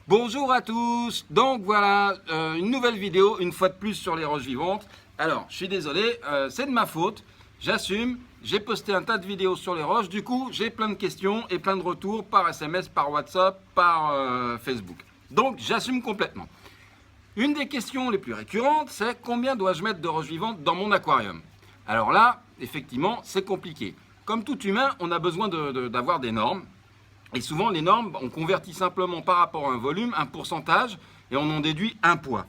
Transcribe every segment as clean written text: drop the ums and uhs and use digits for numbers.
Bonjour à tous, donc voilà une nouvelle vidéo, une fois de plus sur les roches vivantes. Alors, je suis désolé, c'est de ma faute, j'assume, j'ai posté un tas de vidéos sur les roches, du coup j'ai plein de questions et plein de retours par SMS, par WhatsApp, par Facebook. Donc j'assume complètement. Une des questions les plus récurrentes, c'est combien dois-je mettre de roches vivantes dans mon aquarium? Alors là, effectivement, c'est compliqué. Comme tout humain, on a besoin d'avoir des normes. Et souvent, les normes, on convertit simplement par rapport à un volume, un pourcentage, et on en déduit un poids.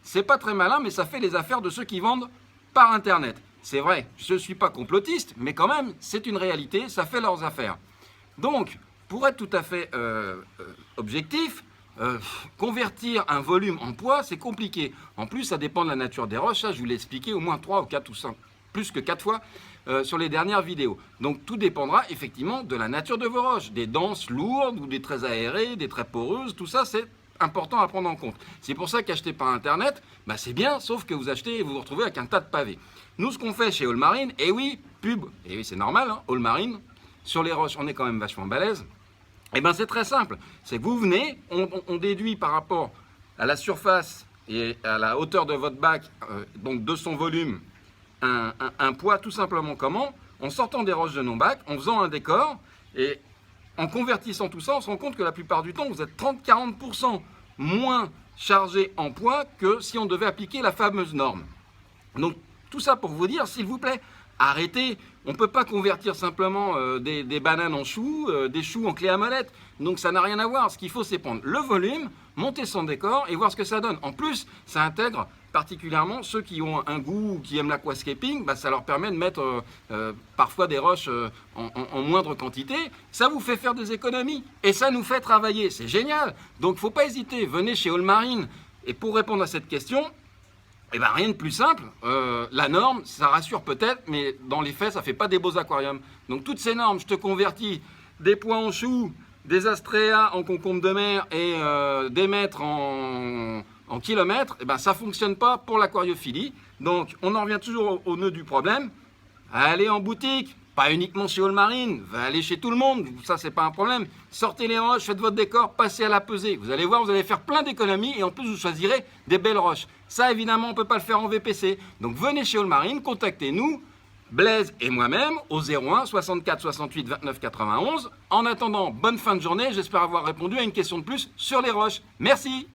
C'est pas très malin, mais ça fait les affaires de ceux qui vendent par Internet. C'est vrai, je ne suis pas complotiste, mais quand même, c'est une réalité, ça fait leurs affaires. Donc, pour être tout à fait objectif, convertir un volume en poids, c'est compliqué. En plus, ça dépend de la nature des roches, ça je vous l'ai expliqué au moins 3 ou 4 ou 5, plus que 4 fois sur les dernières vidéos. Donc tout dépendra effectivement de la nature de vos roches, des denses lourdes ou des très aérées, des très poreuses, tout ça c'est important à prendre en compte. C'est pour ça qu'acheter par internet, bah c'est bien, sauf que vous achetez et vous vous retrouvez avec un tas de pavés. Nous ce qu'on fait chez Allmarine, et oui, pub, et oui c'est normal, hein, Allmarine, sur les roches on est quand même vachement balèze. Et bien c'est très simple, c'est que vous venez, on déduit par rapport à la surface et à la hauteur de votre bac, donc de son volume, un poids tout simplement comment? En sortant des roches de nos bacs, en faisant un décor, et en convertissant tout ça, on se rend compte que la plupart du temps, vous êtes 30-40% moins chargé en poids que si on devait appliquer la fameuse norme. Donc tout ça pour vous dire, s'il vous plaît, arrêtez. On ne peut pas convertir simplement des bananes en choux, des choux en clé à molette. Donc ça n'a rien à voir. Ce qu'il faut, c'est prendre le volume, monter son décor et voir ce que ça donne. En plus, ça intègre particulièrement ceux qui ont un goût ou qui aiment l'aquascaping. Bah, ça leur permet de mettre parfois des roches en moindre quantité. Ça vous fait faire des économies et ça nous fait travailler. C'est génial. Donc il ne faut pas hésiter. Venez chez Allmarine. Et pour répondre à cette question, eh ben, rien de plus simple, la norme, ça rassure peut-être, mais dans les faits, ça ne fait pas des beaux aquariums. Donc toutes ces normes, je te convertis des pois en choux, des astréas en concombre de mer et des mètres en kilomètres, eh ben, ça ne fonctionne pas pour l'aquariophilie. Donc on en revient toujours au nœud du problème. Allez en boutique, pas uniquement chez Allmarine, allez chez tout le monde, ça c'est pas un problème. Sortez les roches, faites votre décor, passez à la pesée. Vous allez voir, vous allez faire plein d'économies et en plus vous choisirez des belles roches. Ça évidemment on ne peut pas le faire en VPC. Donc venez chez Allmarine, contactez-nous, Blaise et moi-même au 01 64 68 29 91. En attendant, bonne fin de journée, j'espère avoir répondu à une question de plus sur les roches. Merci.